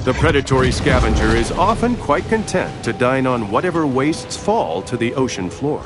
The predatory scavenger is often quite content to dine on whatever wastes fall to the ocean floor.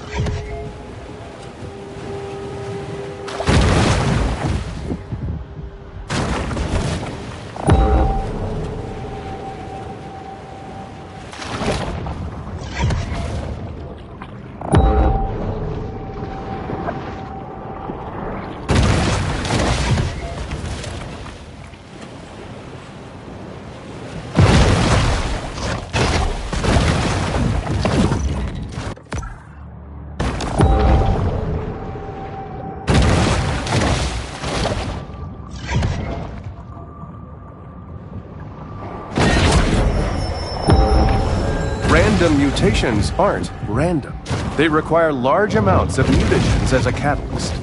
Random mutations aren't random. They require large amounts of mutagens as a catalyst.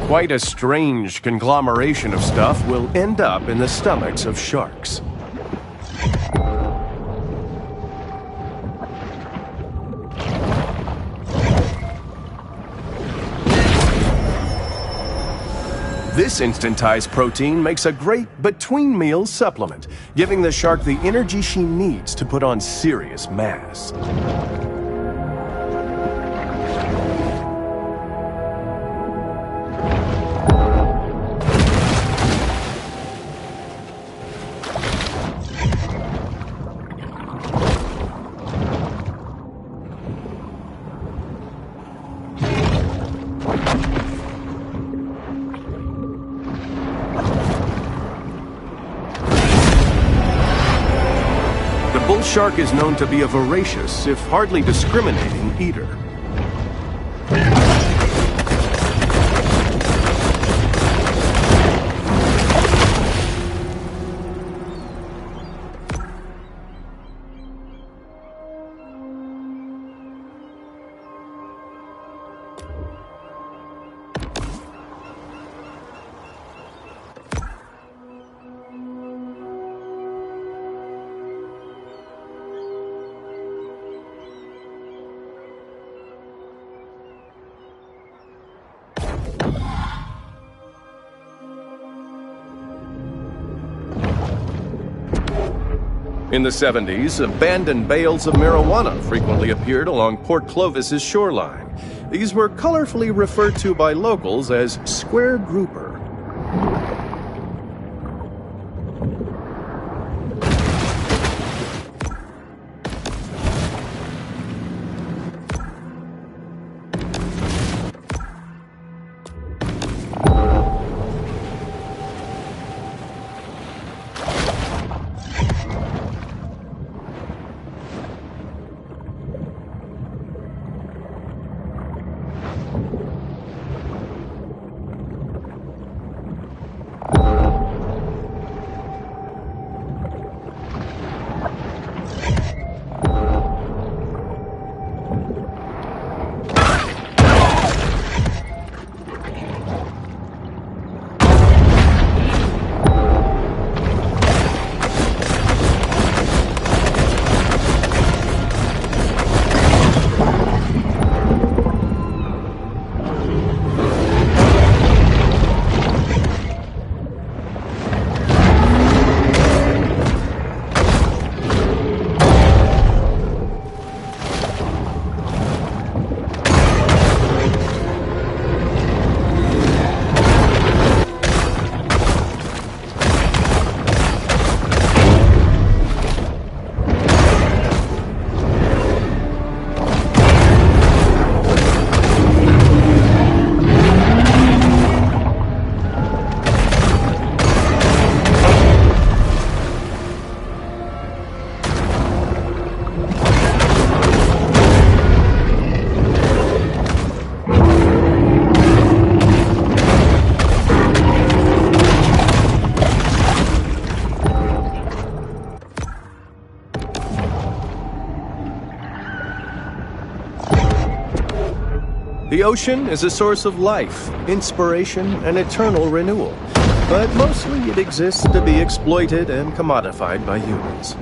Quite a strange conglomeration of stuff will end up in the stomachs of sharks. This instantized protein makes a great between-meal supplement, giving the shark the energy she needs to put on serious mass. The bull shark is known to be a voracious, if hardly discriminating, eater. In the 70s, abandoned bales of marijuana frequently appeared along Port Clovis's shoreline. These were colorfully referred to by locals as square grouper. The ocean is a source of life, inspiration, and eternal renewal, but mostly it exists to be exploited and commodified by humans.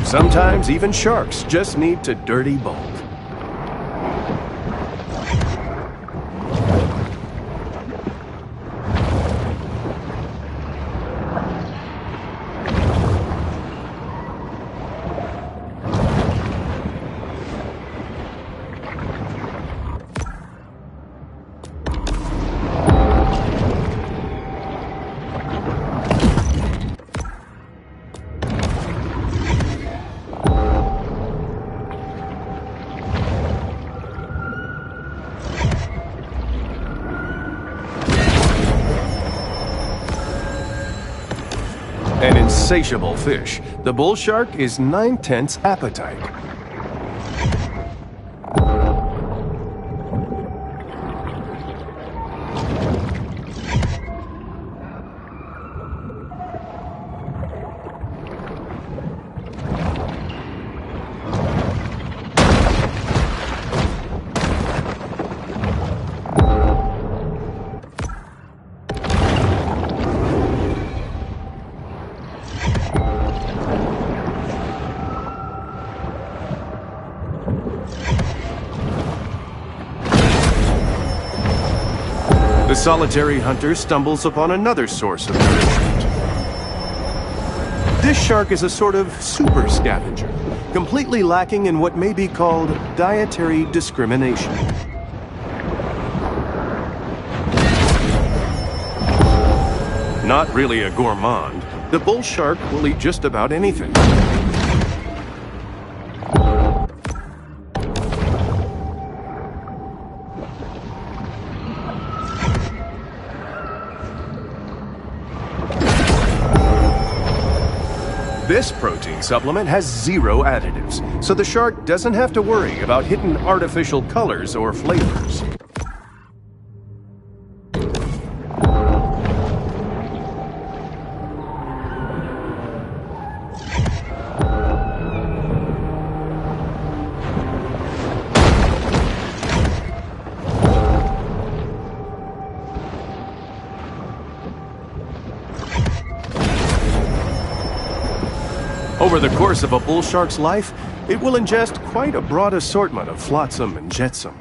Sometimes even sharks just need to dirty bulk. An insatiable fish, the bull shark is 9/10 appetite. The solitary hunter stumbles upon another source of nourishment. This shark is a sort of super scavenger, completely lacking in what may be called dietary discrimination. Not really a gourmand, the bull shark will eat just about anything. This protein supplement has 0 additives, so the shark doesn't have to worry about hidden artificial colors or flavors. Over the course of a bull shark's life, it will ingest quite a broad assortment of flotsam and jetsam.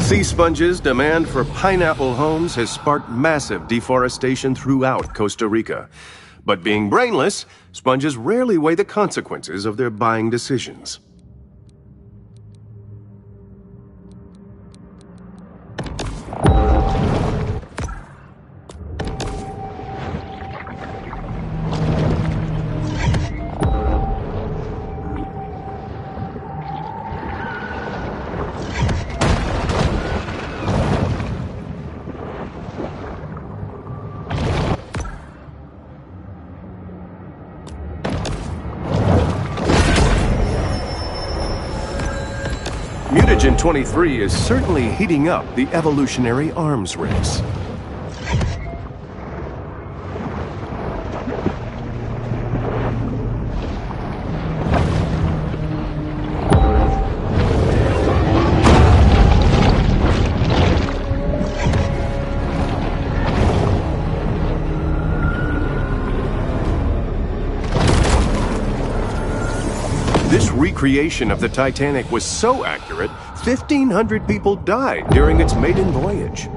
Sea sponges' demand for pineapple homes has sparked massive deforestation throughout Costa Rica. But being brainless, sponges rarely weigh the consequences of their buying decisions. Mutagen 23 is certainly heating up the evolutionary arms race. This recreation of the Titanic was so accurate, 1,500 people died during its maiden voyage.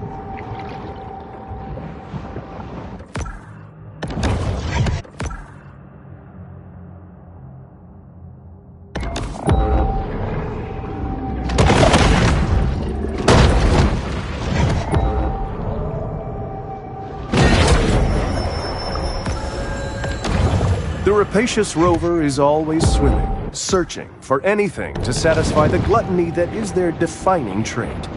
The rapacious rover is always swimming, searching for anything to satisfy the gluttony that is their defining trait.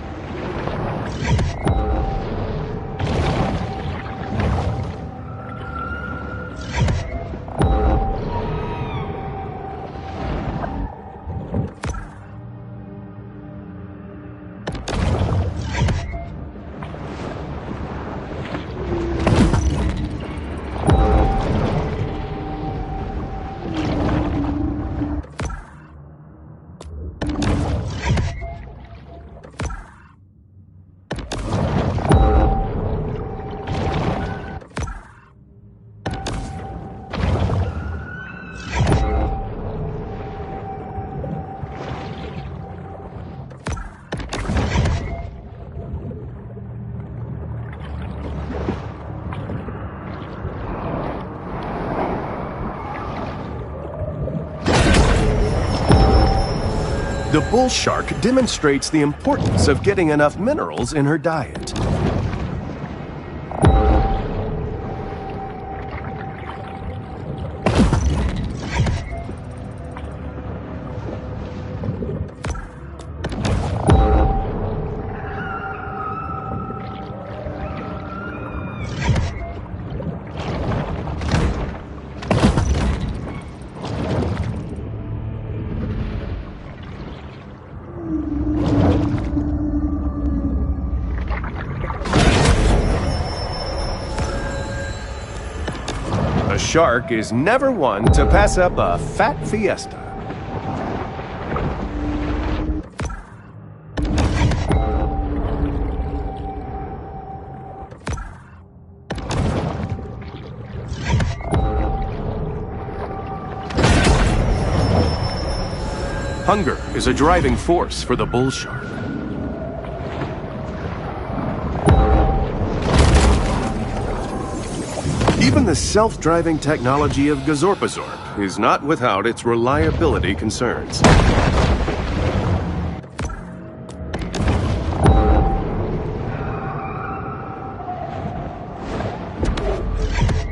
The bull shark demonstrates the importance of getting enough minerals in her diet. A shark is never one to pass up a fat fiesta. Hunger is a driving force for the bull shark. Even the self-driving technology of Gazorpazorp is not without its reliability concerns.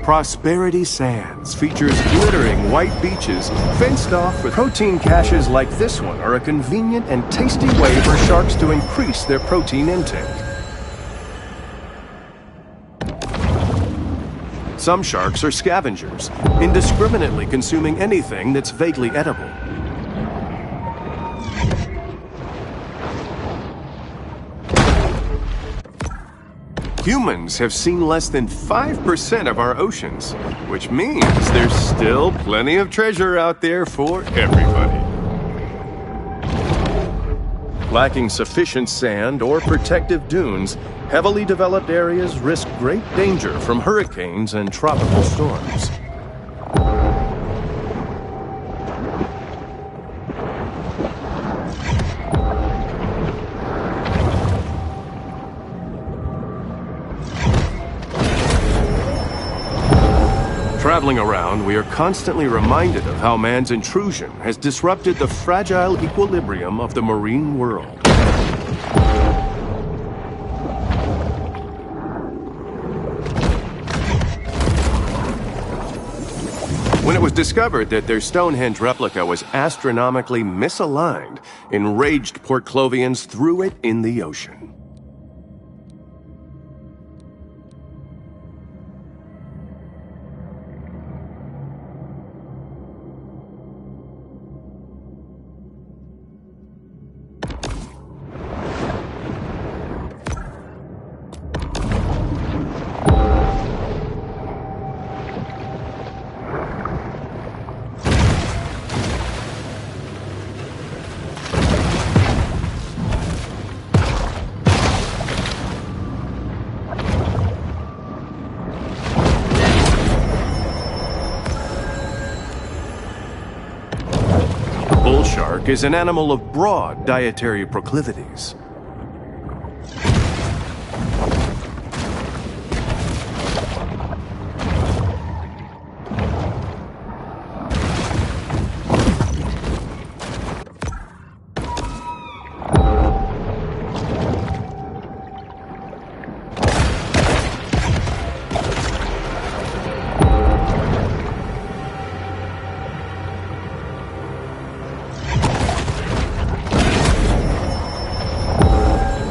Prosperity Sands features glittering white beaches fenced off with protein caches like this one are a convenient and tasty way for sharks to increase their protein intake. Some sharks are scavengers, indiscriminately consuming anything that's vaguely edible. Humans have seen less than 5% of our oceans, which means there's still plenty of treasure out there for everybody. Lacking sufficient sand or protective dunes, heavily developed areas risk great danger from hurricanes and tropical storms. Traveling around, we are constantly reminded of how man's intrusion has disrupted the fragile equilibrium of the marine world. When it was discovered that their Stonehenge replica was astronomically misaligned, enraged Port Clovians threw it in the ocean. Bull shark is an animal of broad dietary proclivities.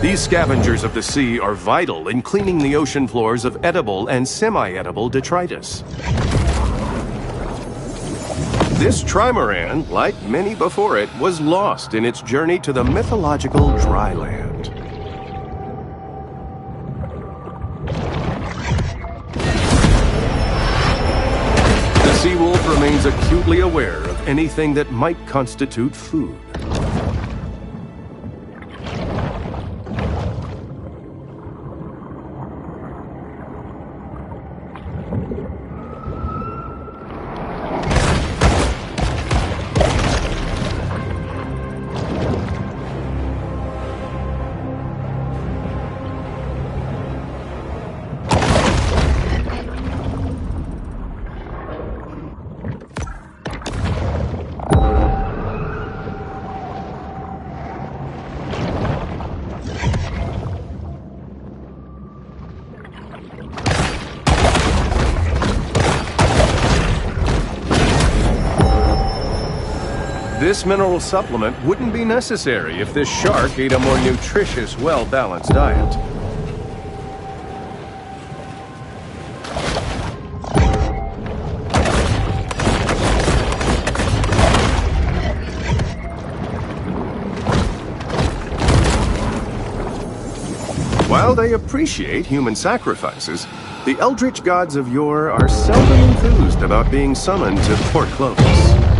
These scavengers of the sea are vital in cleaning the ocean floors of edible and semi-edible detritus. This trimaran, like many before it, was lost in its journey to the mythological dry land. The sea wolf remains acutely aware of anything that might constitute food. This mineral supplement wouldn't be necessary if this shark ate a more nutritious, well-balanced diet. While they appreciate human sacrifices, the eldritch gods of yore are seldom enthused about being summoned to Port Clovis.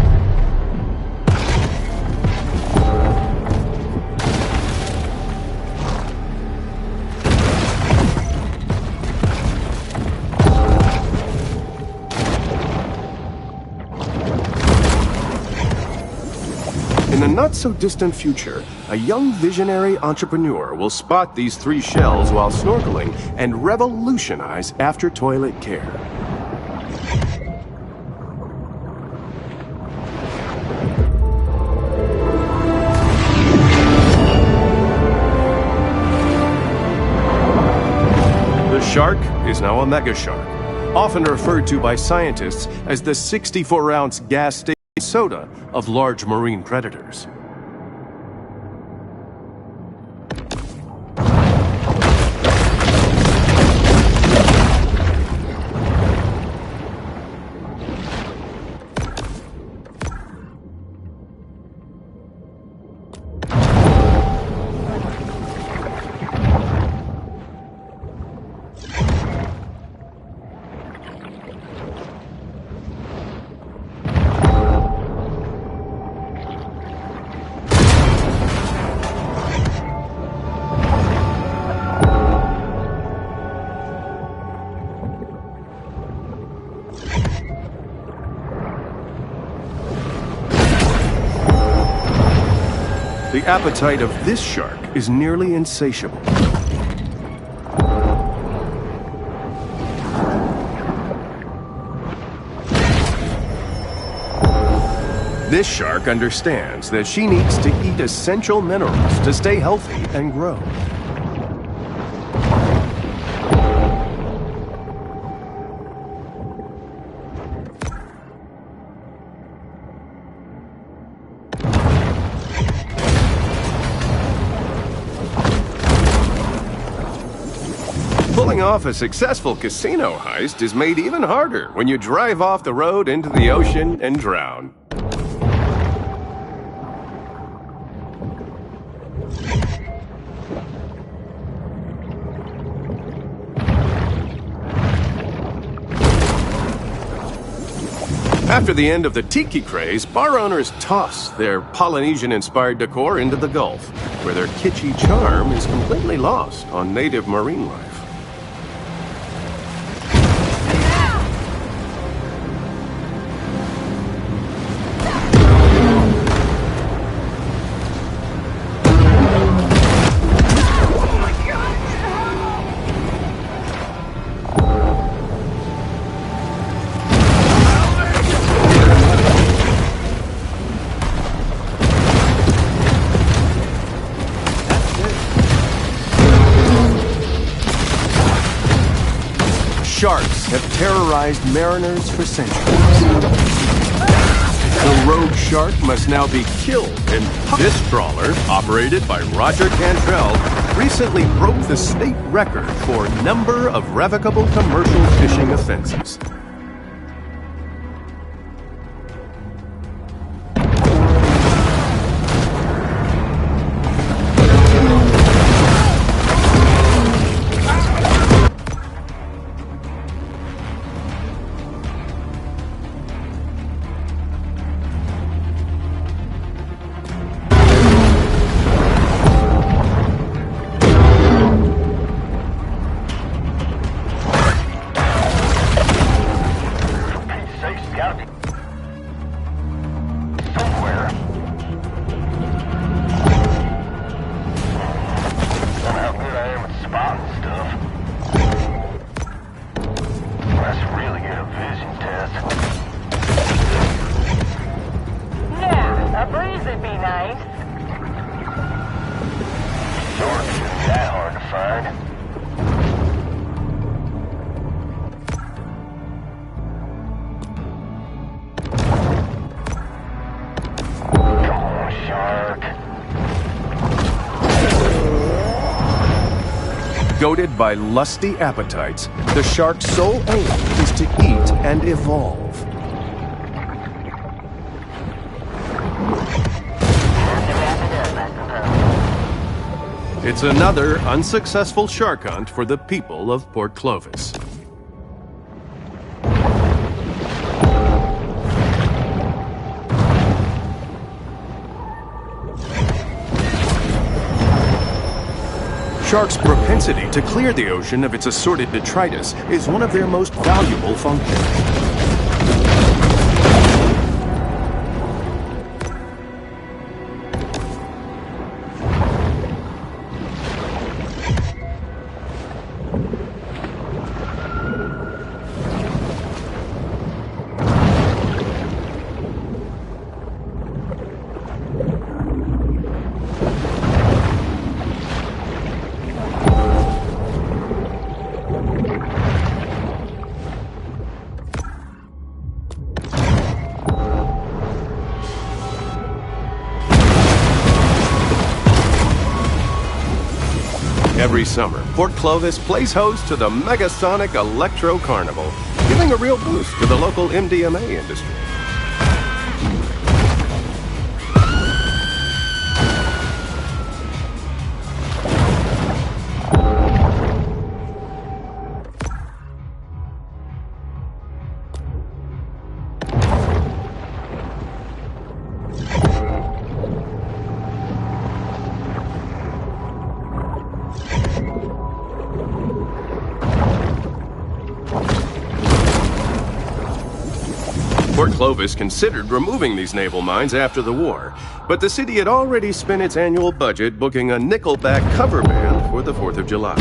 In a not-so-distant future, a young visionary entrepreneur will spot these three shells while snorkeling and revolutionize after-toilet care. The shark is now a mega shark, often referred to by scientists as the 64-ounce gas station soda of large marine predators. The appetite of this shark is nearly insatiable. This shark understands that she needs to eat essential minerals to stay healthy and grow. Pulling off a successful casino heist is made even harder when you drive off the road into the ocean and drown. After the end of the tiki craze, bar owners toss their Polynesian-inspired decor into the Gulf, where their kitschy charm is completely lost on native marine life. Sharks have terrorized mariners for centuries. The rogue shark must now be killed and this trawler, operated by Roger Cantrell, recently broke the state record for number of revocable commercial fishing offenses. Goaded by lusty appetites, the shark's sole aim is to eat and evolve. It's another unsuccessful shark hunt for the people of Port Clovis. Sharks' propensity to clear the ocean of its assorted detritus is one of their most valuable functions. Every summer, Port Clovis plays host to the Megasonic Electro Carnival, giving a real boost to the local MDMA industry. Port Clovis considered removing these naval mines after the war, but the city had already spent its annual budget booking a Nickelback cover band for the 4th of July.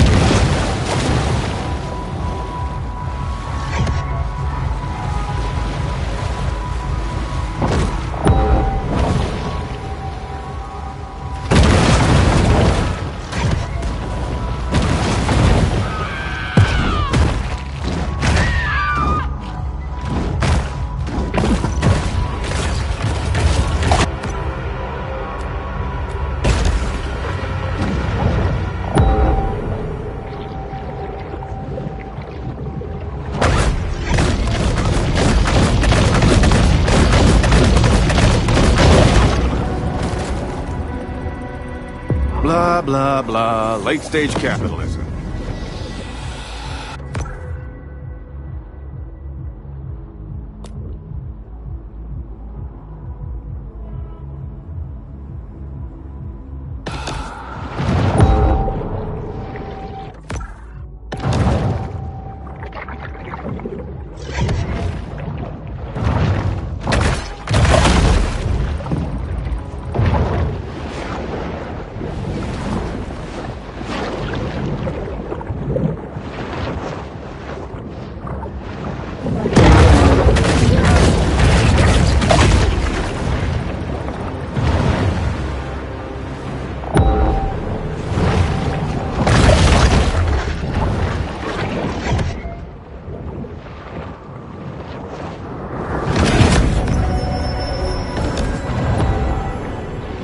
Blah, blah, blah, late-stage capitalism.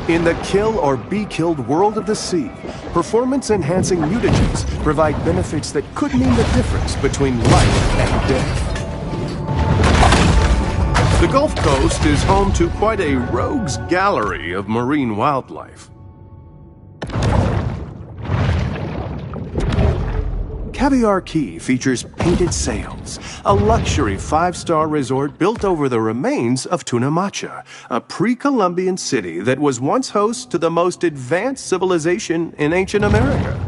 In the kill or be killed world of the sea, performance-enhancing mutagens provide benefits that could mean the difference between life and death. The Gulf Coast is home to quite a rogues gallery of marine wildlife. Caviar Key features painted sails, a luxury 5-star resort built over the remains of Tunamacha, a pre-Columbian city that was once host to the most advanced civilization in ancient America.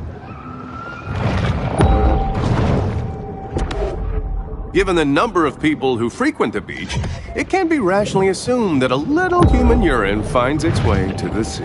Given the number of people who frequent the beach, it can be rationally assumed that a little human urine finds its way to the sea.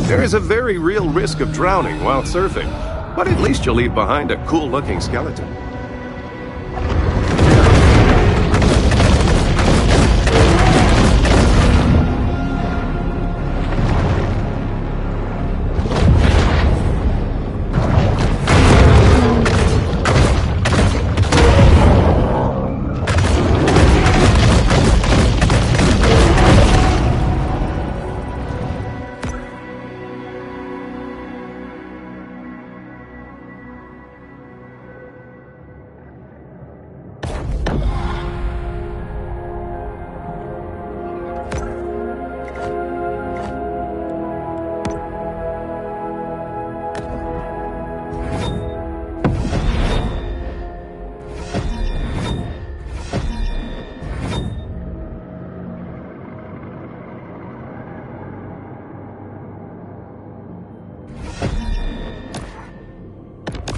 There is a very real risk of drowning while surfing, but at least you'll leave behind a cool-looking skeleton.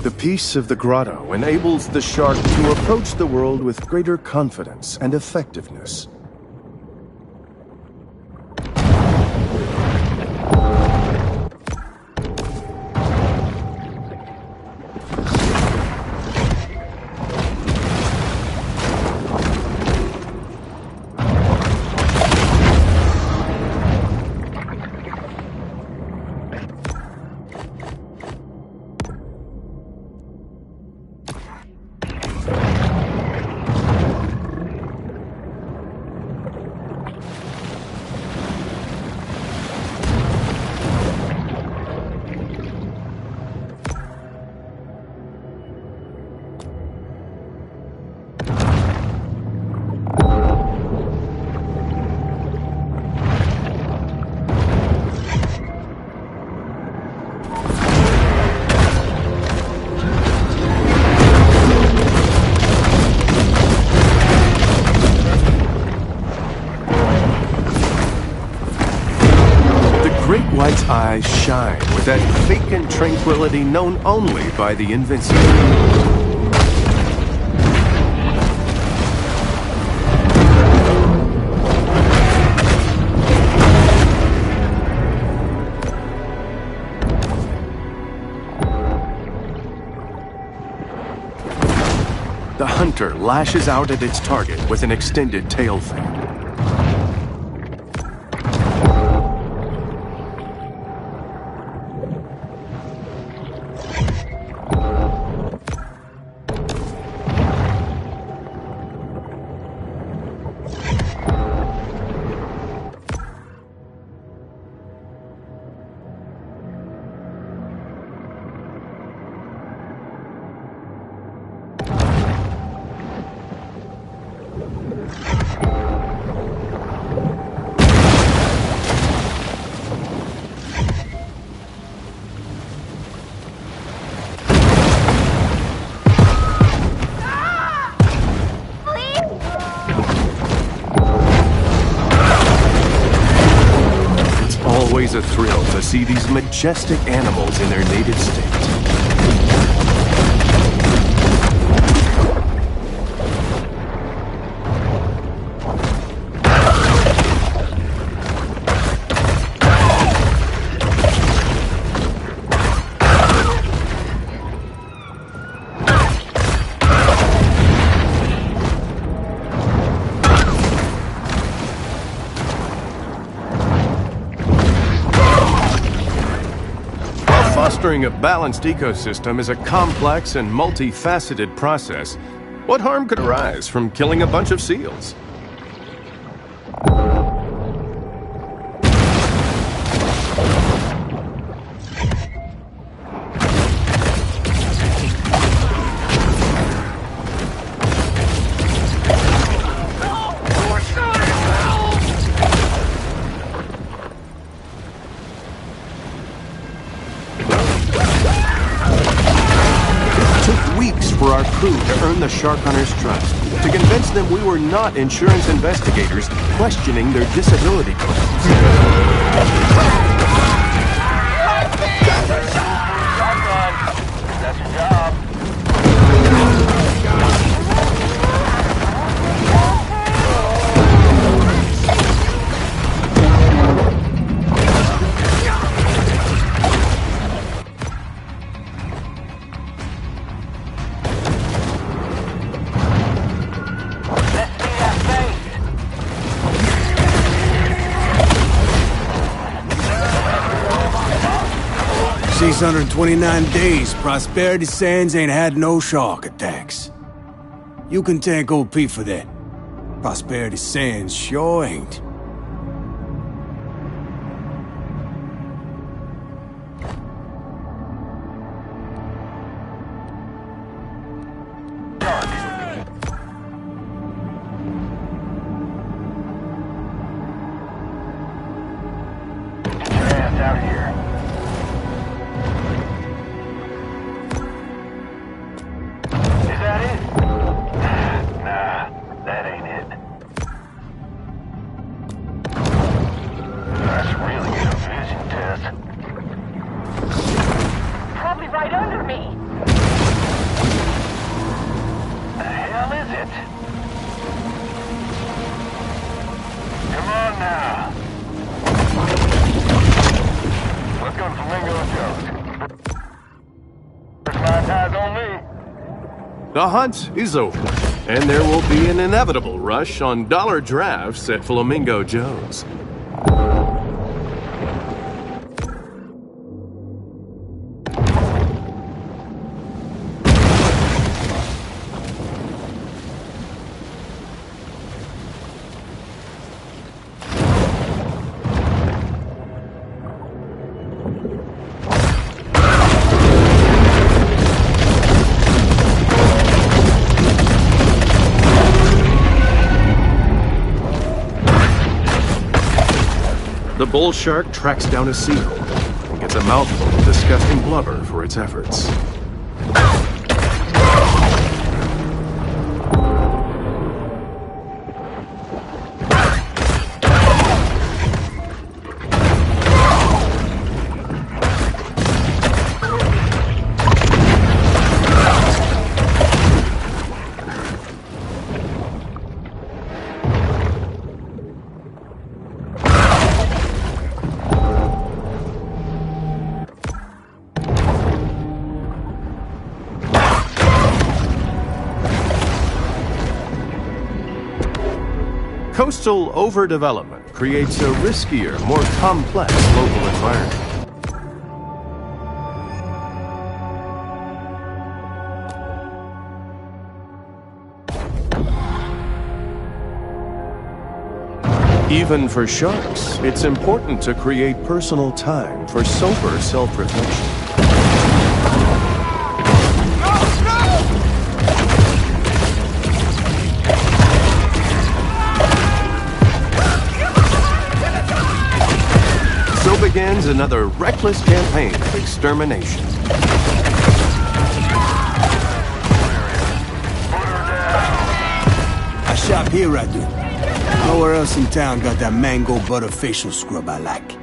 The peace of the grotto enables the shark to approach the world with greater confidence and effectiveness. White's eyes shine with that vacant tranquility known only by the invincible. The hunter lashes out at its target with an extended tail fin. Always a thrill to see these majestic animals in their native state. Fostering a balanced ecosystem is a complex and multifaceted process. What harm could arise from killing a bunch of seals? For our crew to earn the shark hunters' trust, to convince them we were not insurance investigators questioning their disability claims. That's your job. 629 days, Prosperity Sands ain't had no shark attacks. You can thank OP for that. Prosperity Sands sure ain't. Out here. Is that it? Nah, that ain't it. That's really a vision test. Probably right under me. The hell is it? Come on now. Let's go to Flamingo Joe's. First nine ties on me. The hunt is over, and there will be an inevitable rush on dollar drafts at Flamingo Joe's. The bull shark tracks down a seal and gets a mouthful of disgusting blubber for its efforts. Coastal overdevelopment creates a riskier, more complex local environment. Even for sharks, it's important to create personal time for sober self-reflection. So begins another reckless campaign of extermination. I shop here, I do. Nowhere else in town got that mango butter facial scrub I like.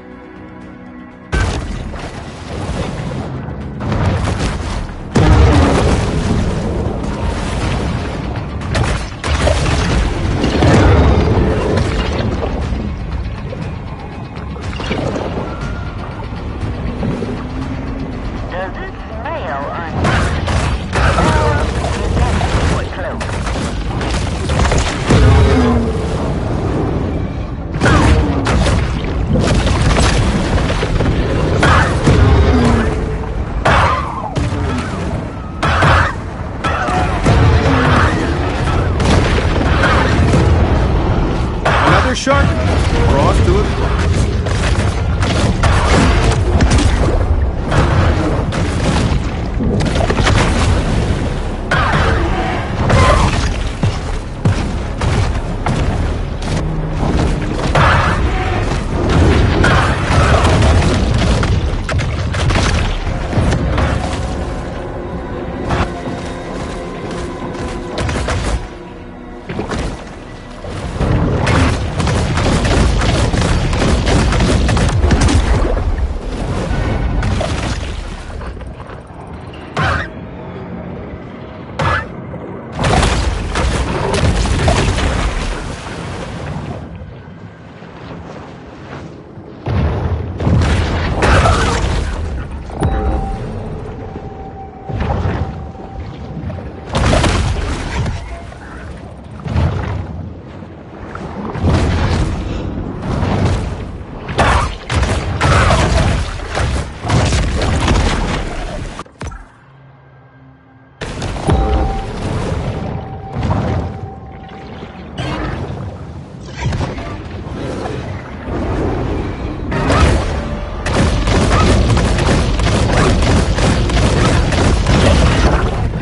Does it smell shark, we're off to a prize.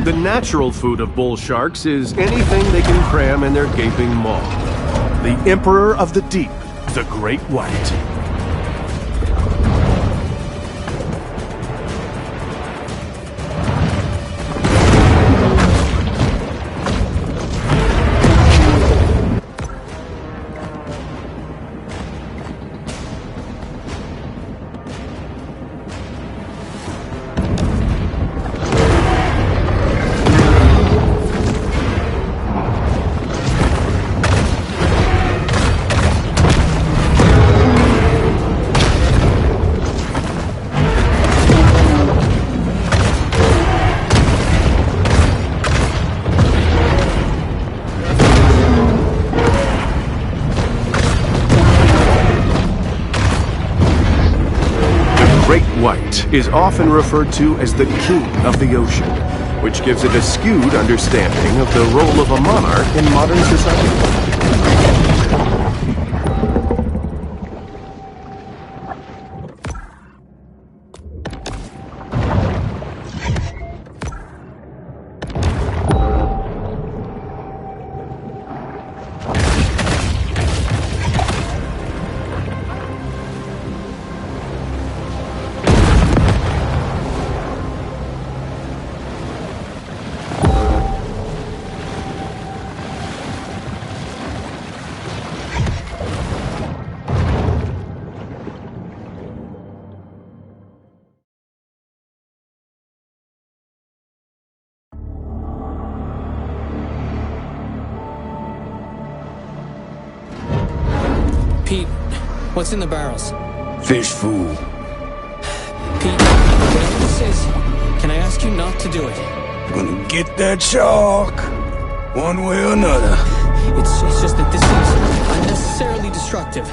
The natural food of bull sharks is anything they can cram in their gaping maw. The emperor of the deep, the great white. White is often referred to as the king of the ocean, which gives it a skewed understanding of the role of a monarch in modern society. Pete, what's in the barrels? Fish food. Pete, whatever this is, can I ask you not to do it? Gonna get that shark, one way or another. It's just that this is unnecessarily destructive.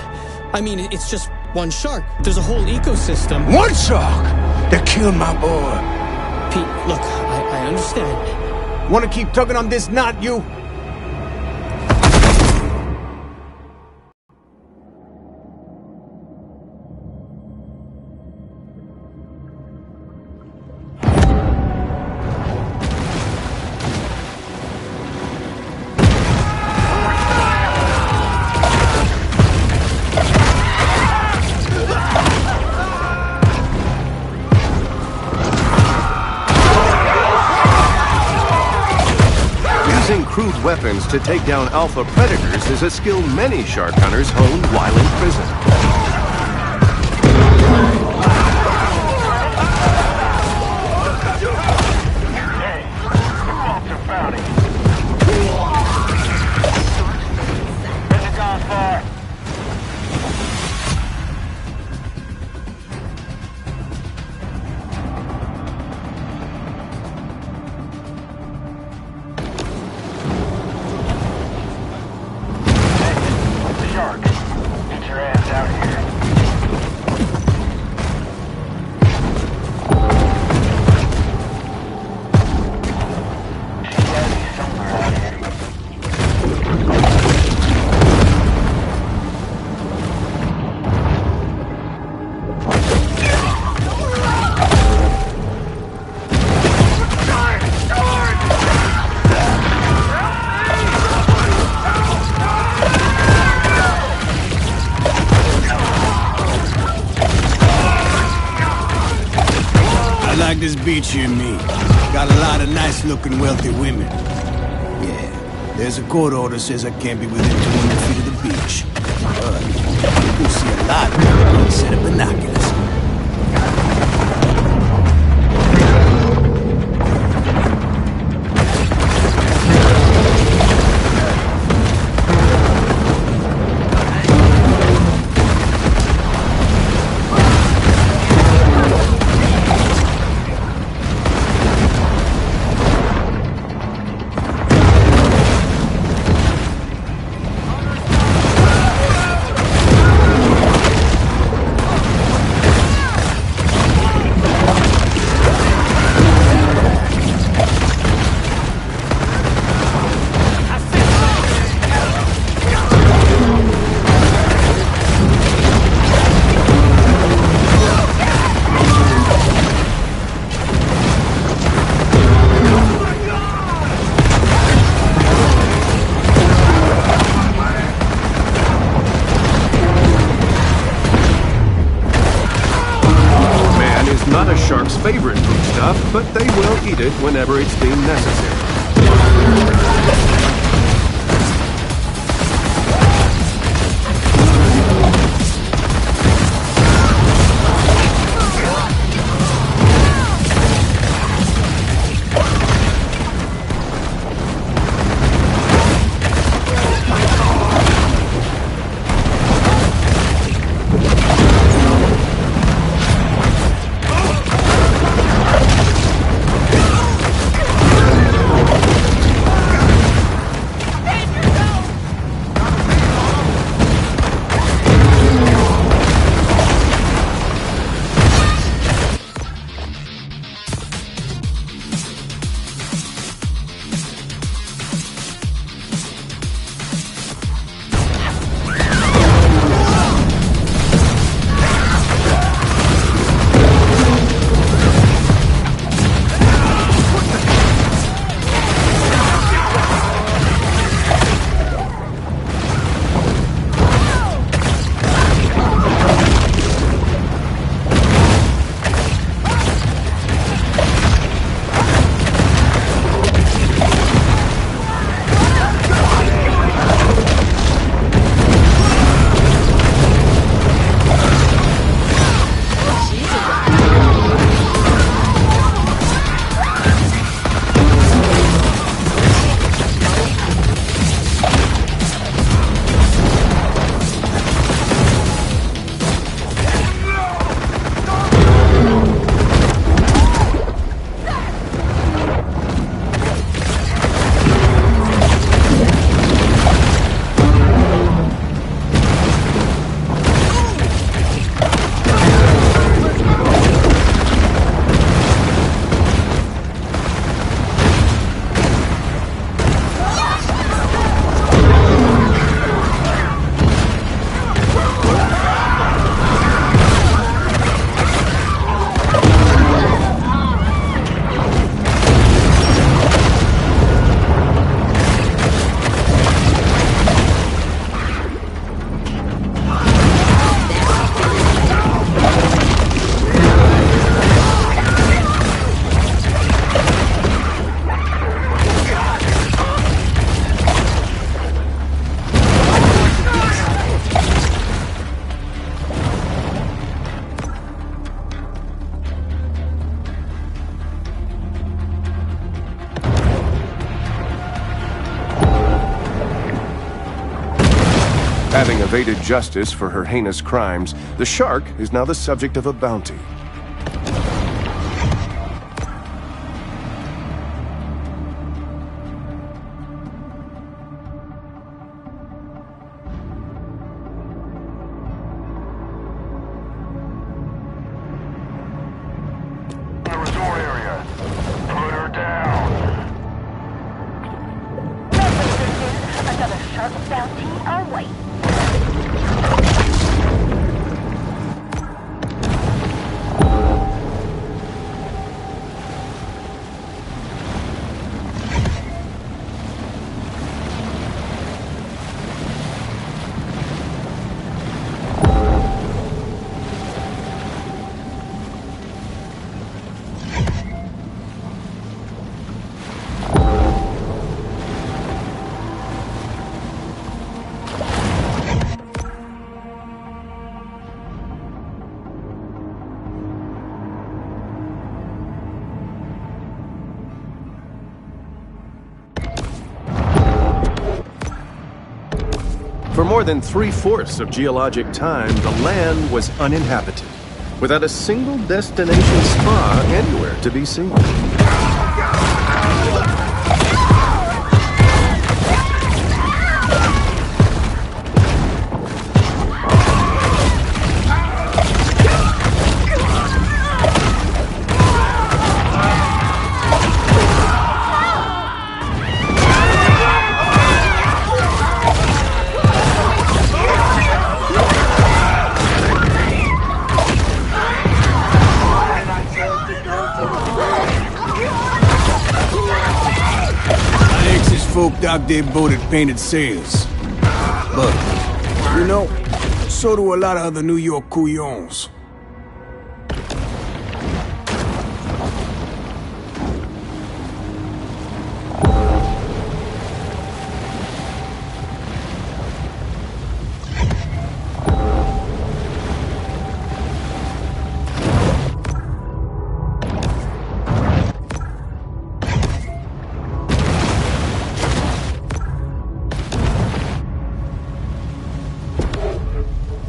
I mean, it's just one shark. There's a whole ecosystem. One shark that killed my boy. Pete, look, I understand. Wanna keep tugging on this knot, you? Using crude weapons to take down alpha predators is a skill many shark hunters honed while in prison. Hey, who wants a bounty? Hasn't gone far. Shark, get your ass out here. like this beach here, me. Got a lot of nice-looking, wealthy women. Yeah, there's a court order says I can't be within 200 feet of the beach. But you can see a lot of them with a set of binoculars. Not a shark's favorite foodstuff, but they will eat it whenever it's deemed necessary. Having evaded justice for her heinous crimes, the shark is now the subject of a bounty. The resort area. Put her down. Another shark bounty awaits. For more than 3/4 of geologic time, the land was uninhabited, without a single destination spa anywhere to be seen. Folk out there boated painted sails. But, you know, so do a lot of other New York couillons.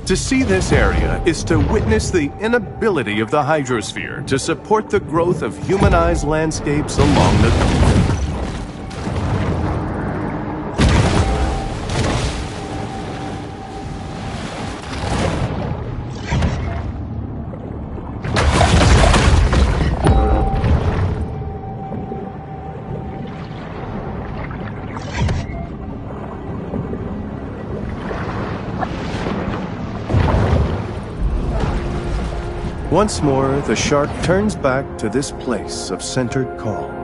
To see this area is to witness the inability of the hydrosphere to support the growth of humanized landscapes along the coast. Once more, the shark turns back to this place of centered calm.